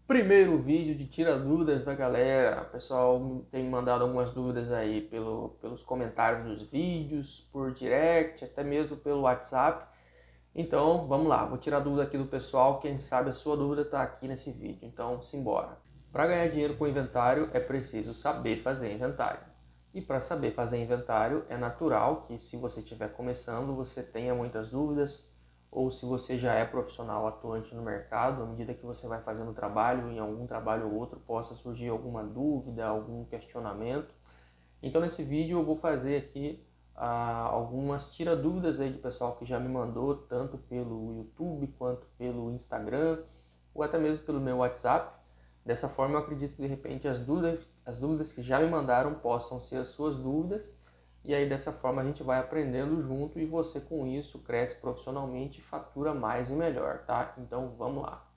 Primeiro vídeo de tira dúvidas da galera. O pessoal tem mandado algumas dúvidas aí pelos comentários dos vídeos, por direct, até mesmo pelo WhatsApp. Então vamos lá, vou tirar a dúvida aqui do pessoal. Quem sabe a sua dúvida está aqui nesse vídeo. Então simbora. Para ganhar dinheiro com inventário é preciso saber fazer inventário. E para saber fazer inventário é natural que, se você estiver começando, você tenha muitas dúvidas, ou se você já é profissional atuante no mercado, à medida que você vai fazendo o trabalho, em algum trabalho ou outro, possa surgir alguma dúvida, algum questionamento. Então nesse vídeo eu vou fazer aqui algumas tira-dúvidas aí de pessoal que já me mandou, tanto pelo YouTube quanto pelo Instagram, ou até mesmo pelo meu WhatsApp. Dessa forma eu acredito que de repente as dúvidas que já me mandaram possam ser as suas dúvidas. E aí dessa forma a gente vai aprendendo junto e você com isso cresce profissionalmente e fatura mais e melhor, tá? Então vamos lá.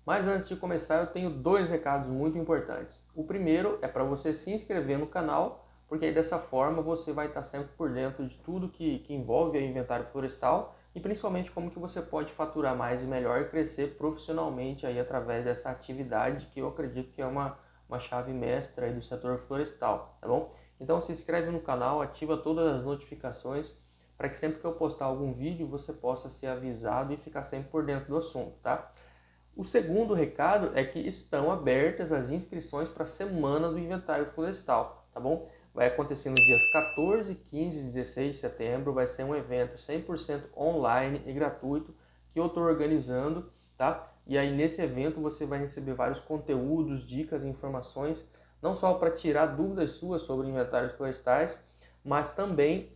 Mas antes de começar eu tenho dois recados muito importantes. O primeiro é para você se inscrever no canal, porque aí dessa forma você vai estar sempre por dentro de tudo que envolve o inventário florestal e principalmente como que você pode faturar mais e melhor e crescer profissionalmente aí através dessa atividade que eu acredito que é uma chave mestra aí do setor florestal, tá bom? Então se inscreve no canal, ativa todas as notificações para que sempre que eu postar algum vídeo você possa ser avisado e ficar sempre por dentro do assunto, tá? O segundo recado é que estão abertas as inscrições para a Semana do Inventário Florestal, tá bom? Vai acontecer nos dias 14, 15 e 16 de setembro, vai ser um evento 100% online e gratuito que eu estou organizando, tá? E aí nesse evento você vai receber vários conteúdos, dicas e informações, não só para tirar dúvidas suas sobre inventários florestais, mas também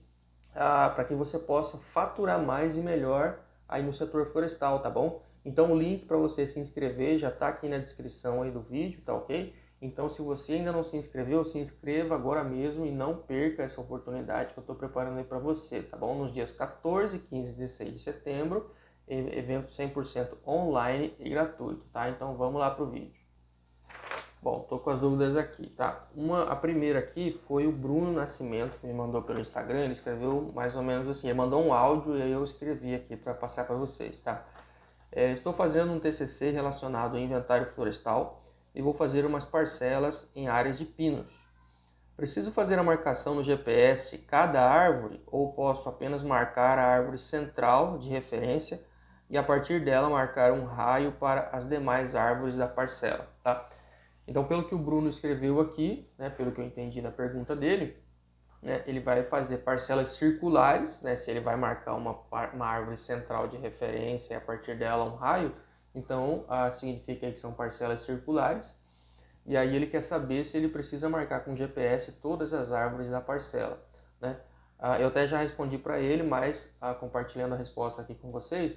para que você possa faturar mais e melhor aí no setor florestal, tá bom? Então o link para você se inscrever já está aqui na descrição aí do vídeo, tá ok? Então se você ainda não se inscreveu, se inscreva agora mesmo e não perca essa oportunidade que eu estou preparando aí para você, tá bom? Nos dias 14, 15 e 16 de setembro, evento 100% online e gratuito, tá? Então vamos lá para o vídeo. Bom, tô com as dúvidas aqui, tá? A primeira aqui foi o Bruno Nascimento, que me mandou pelo Instagram. Ele escreveu mais ou menos assim, ele mandou um áudio e aí eu escrevi aqui para passar para vocês, tá? Estou fazendo um TCC relacionado ao inventário florestal e vou fazer umas parcelas em áreas de pinos. Preciso fazer a marcação no GPS de cada árvore ou posso apenas marcar a árvore central de referência e a partir dela marcar um raio para as demais árvores da parcela, tá? Então, pelo que o Bruno escreveu aqui, né, pelo que eu entendi da pergunta dele, né, ele vai fazer parcelas circulares, né, se ele vai marcar uma árvore central de referência e a partir dela um raio, então significa que são parcelas circulares. E aí ele quer saber se ele precisa marcar com GPS todas as árvores da parcela, né? Eu até já respondi para ele, mas compartilhando a resposta aqui com vocês,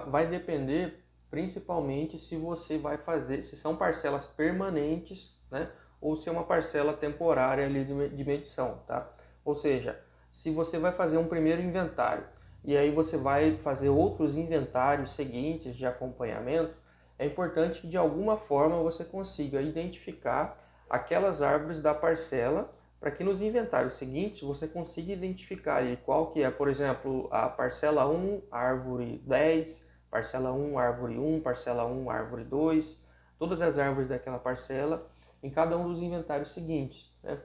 vai depender principalmente se você vai fazer, se são parcelas permanentes, né? Ou se é uma parcela temporária ali de medição, tá? Ou seja, se você vai fazer um primeiro inventário e aí você vai fazer outros inventários seguintes de acompanhamento, é importante que de alguma forma você consiga identificar aquelas árvores da parcela para que nos inventários seguintes você consiga identificar ali qual que é, por exemplo, a parcela 1, árvore 10, parcela 1, árvore 1, parcela 1, árvore 2, todas as árvores daquela parcela em cada um dos inventários seguintes, né?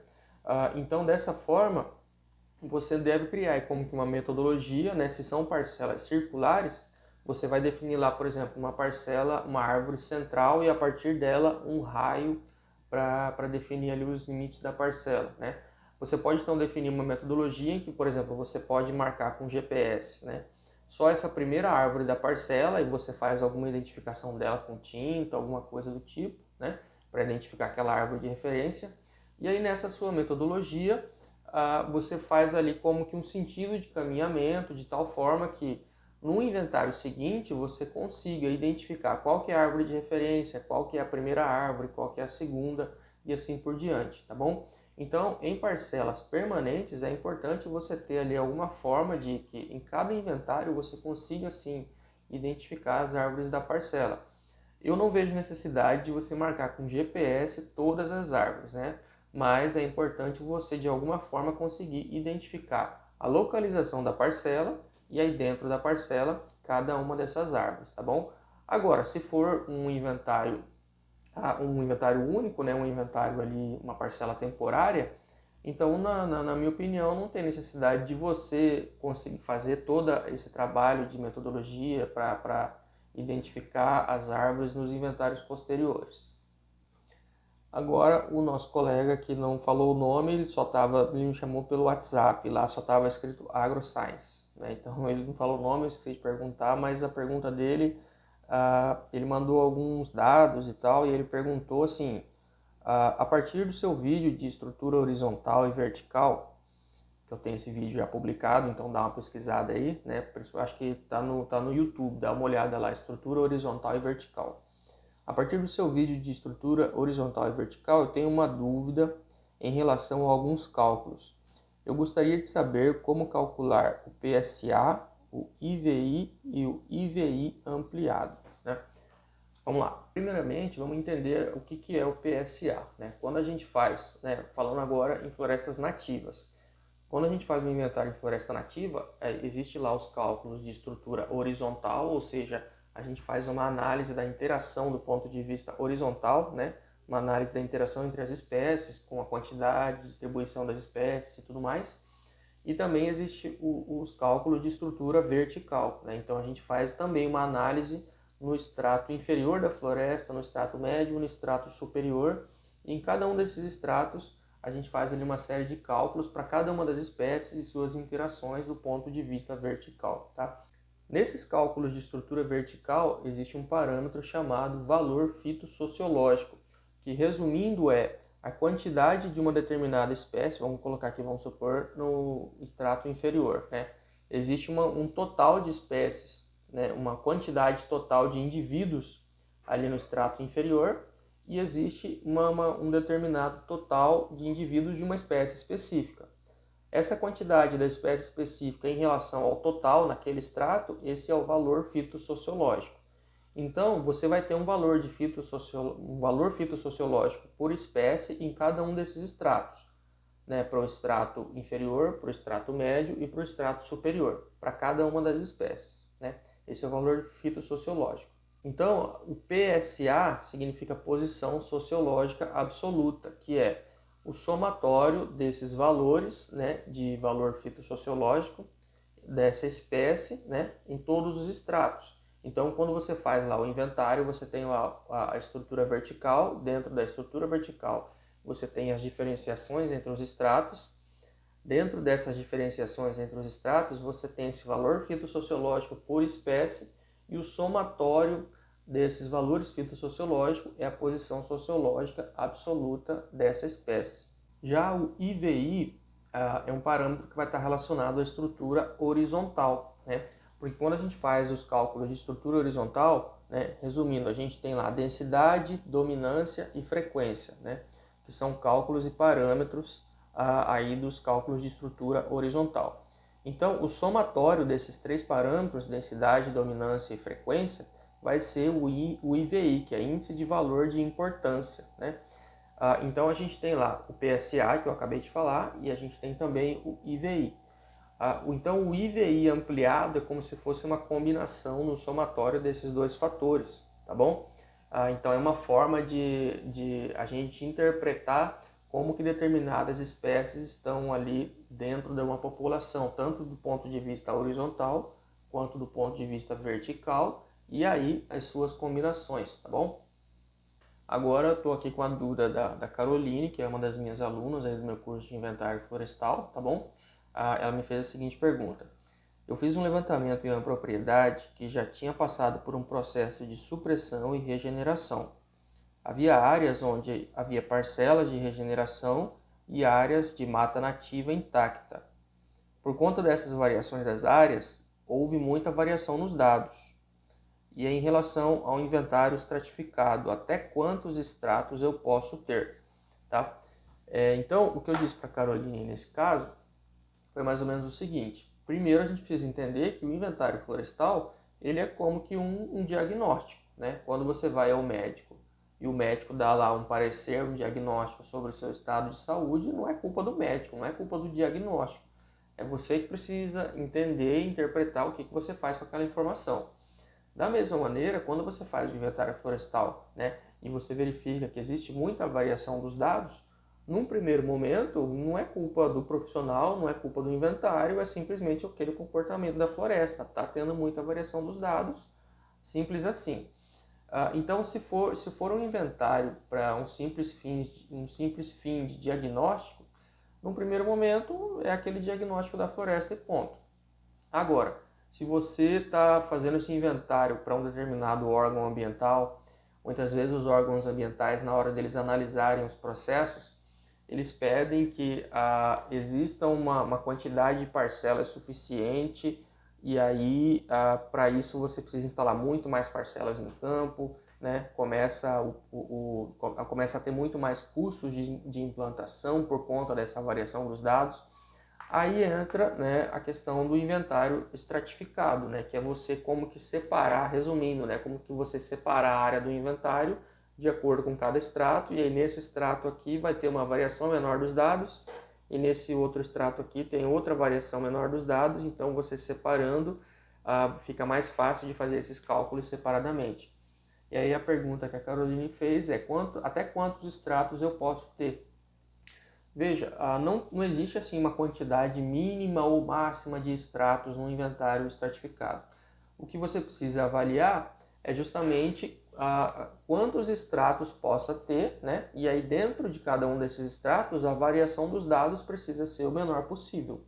Então, dessa forma, você deve criar como que uma metodologia, né? Se são parcelas circulares, você vai definir lá, por exemplo, uma parcela, uma árvore central e a partir dela um raio para definir ali os limites da parcela, né? Você pode então definir uma metodologia em que, por exemplo, você pode marcar com GPS, né? Só essa primeira árvore da parcela e você faz alguma identificação dela com tinta, alguma coisa do tipo, né? Para identificar aquela árvore de referência. E aí nessa sua metodologia, você faz ali como que um sentido de caminhamento, de tal forma que no inventário seguinte você consiga identificar qual que é a árvore de referência, qual que é a primeira árvore, qual que é a segunda e assim por diante, tá bom? Então, em parcelas permanentes é importante você ter ali alguma forma de que em cada inventário você consiga sim identificar as árvores da parcela. Eu não vejo necessidade de você marcar com GPS todas as árvores, né? Mas é importante você de alguma forma conseguir identificar a localização da parcela e aí dentro da parcela cada uma dessas árvores, tá bom? Agora, se for um inventário um inventário único, né, um inventário ali, uma parcela temporária. Então, na minha opinião, não tem necessidade de você conseguir fazer todo esse trabalho de metodologia para identificar as árvores nos inventários posteriores. Agora, o nosso colega que não falou o nome, ele me chamou pelo WhatsApp, lá só estava escrito AgroScience, né? Então, ele não falou o nome, eu esqueci de perguntar, mas a pergunta dele, ele mandou alguns dados e tal, e ele perguntou assim, a partir do seu vídeo de estrutura horizontal e vertical, que eu tenho esse vídeo já publicado, então dá uma pesquisada aí, né? Acho que tá no YouTube, dá uma olhada lá, estrutura horizontal e vertical. A partir do seu vídeo de estrutura horizontal e vertical, eu tenho uma dúvida em relação a alguns cálculos. Eu gostaria de saber como calcular o PSA, o IVI e o IVI ampliado, né? Vamos lá. Primeiramente, vamos entender o que é o PSA, né? Quando a gente faz, né, falando agora em florestas nativas, quando a gente faz um inventário em floresta nativa, existe lá os cálculos de estrutura horizontal, ou seja, a gente faz uma análise da interação do ponto de vista horizontal, né? Uma análise da interação entre as espécies, com a quantidade, distribuição das espécies e tudo mais. E também existe os cálculos de estrutura vertical, né? Então a gente faz também uma análise no extrato inferior da floresta, no extrato médio, no extrato superior. E em cada um desses estratos a gente faz ali uma série de cálculos para cada uma das espécies e suas interações do ponto de vista vertical, tá? Nesses cálculos de estrutura vertical, existe um parâmetro chamado valor fitossociológico, que resumindo é a quantidade de uma determinada espécie, vamos colocar aqui, vamos supor, no extrato inferior, né? Existe um total de espécies, né? Uma quantidade total de indivíduos ali no extrato inferior, e existe um determinado total de indivíduos de uma espécie específica. Essa quantidade da espécie específica em relação ao total naquele extrato, esse é o valor fitossociológico. Então, você vai ter um valor fitossociológico por espécie em cada um desses extratos, né? Para o extrato inferior, para o extrato médio e para o extrato superior, para cada uma das espécies, né? Esse é o valor fitossociológico. Então, o PSA significa posição sociológica absoluta, que é o somatório desses valores, né, de valor fitossociológico dessa espécie, né, em todos os estratos. Então, quando você faz lá o inventário, você tem lá a estrutura vertical. Dentro da estrutura vertical, você tem as diferenciações entre os estratos. Dentro dessas diferenciações entre os estratos, você tem esse valor fitossociológico por espécie, e o somatório desses valores fitossociológicos é a posição sociológica absoluta dessa espécie. Já o IVI é um parâmetro que vai estar relacionado à estrutura horizontal, né? Porque quando a gente faz os cálculos de estrutura horizontal, né, resumindo, a gente tem lá densidade, dominância e frequência, né, que são cálculos e parâmetros aí dos cálculos de estrutura horizontal. Então, o somatório desses três parâmetros, densidade, dominância e frequência, vai ser o IVI, que é Índice de Valor de Importância, né? Então, a gente tem lá o PSA, que eu acabei de falar, e a gente tem também o IVI. Então, o IVI ampliado é como se fosse uma combinação no somatório desses dois fatores, tá bom? Então, é uma forma de a gente interpretar como que determinadas espécies estão ali dentro de uma população, tanto do ponto de vista horizontal quanto do ponto de vista vertical, e aí as suas combinações, tá bom? Agora eu estou aqui com a dúvida da Caroline, que é uma das minhas alunas aí do meu curso de inventário florestal, tá bom? Ela me fez a seguinte pergunta: eu fiz um levantamento em uma propriedade que já tinha passado por um processo de supressão e regeneração. Havia áreas onde havia parcelas de regeneração e áreas de mata nativa intacta. Por conta dessas variações das áreas, houve muita variação nos dados. E em relação ao inventário estratificado, até quantos estratos eu posso ter, tá? Então, o que eu disse para a Caroline nesse caso foi mais ou menos o seguinte: primeiro a gente precisa entender que o inventário florestal ele é como que um diagnóstico, né? Quando você vai ao médico e o médico dá lá um parecer, um diagnóstico sobre o seu estado de saúde, não é culpa do médico, não é culpa do diagnóstico. É você que precisa entender e interpretar o que você faz com aquela informação. Da mesma maneira, quando você faz o inventário florestal, né, e você verifica que existe muita variação dos dados, num primeiro momento não é culpa do profissional, não é culpa do inventário, é simplesmente aquele comportamento da floresta, está tendo muita variação dos dados, simples assim. Então, se for um inventário para um simples fim de diagnóstico, num primeiro momento é aquele diagnóstico da floresta e ponto. Agora, se você está fazendo esse inventário para um determinado órgão ambiental, muitas vezes os órgãos ambientais, na hora deles analisarem os processos, eles pedem que exista uma quantidade de parcelas suficiente e aí para isso você precisa instalar muito mais parcelas em campo, né? Começa a ter muito mais custos de implantação por conta dessa variação dos dados. Aí entra, né, a questão do inventário estratificado, né, que é você como que separar, resumindo, né, como que você separar a área do inventário de acordo com cada extrato, e aí nesse extrato aqui vai ter uma variação menor dos dados, e nesse outro extrato aqui tem outra variação menor dos dados, então você separando fica mais fácil de fazer esses cálculos separadamente. E aí a pergunta que a Caroline fez é até quantos extratos eu posso ter? Veja, não existe assim uma quantidade mínima ou máxima de extratos no inventário estratificado. O que você precisa avaliar é justamente quantos extratos possa ter, né? E aí dentro de cada um desses extratos a variação dos dados precisa ser o menor possível.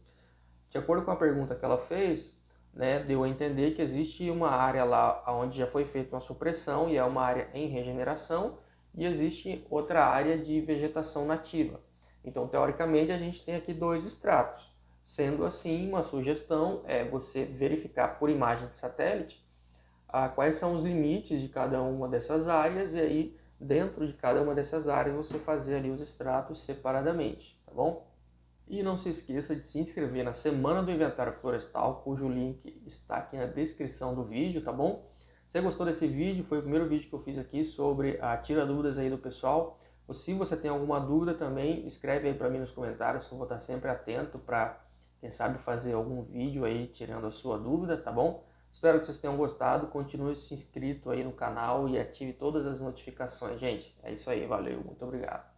De acordo com a pergunta que ela fez, né, deu a entender que existe uma área lá onde já foi feita uma supressão e é uma área em regeneração, e existe outra área de vegetação nativa. Então, teoricamente, a gente tem aqui 2 extratos. Sendo assim, uma sugestão é você verificar por imagem de satélite quais são os limites de cada uma dessas áreas, e aí dentro de cada uma dessas áreas você fazer ali os extratos separadamente, tá bom? E não se esqueça de se inscrever na Semana do Inventário Florestal, cujo link está aqui na descrição do vídeo, tá bom? Se você gostou desse vídeo, foi o primeiro vídeo que eu fiz aqui sobre tira dúvidas aí do pessoal. Ou se você tem alguma dúvida também, escreve aí para mim nos comentários, que eu vou estar sempre atento para, quem sabe, fazer algum vídeo aí tirando a sua dúvida, tá bom? Espero que vocês tenham gostado, continue se inscrito aí no canal e ative todas as notificações, gente. É isso aí, valeu, muito obrigado.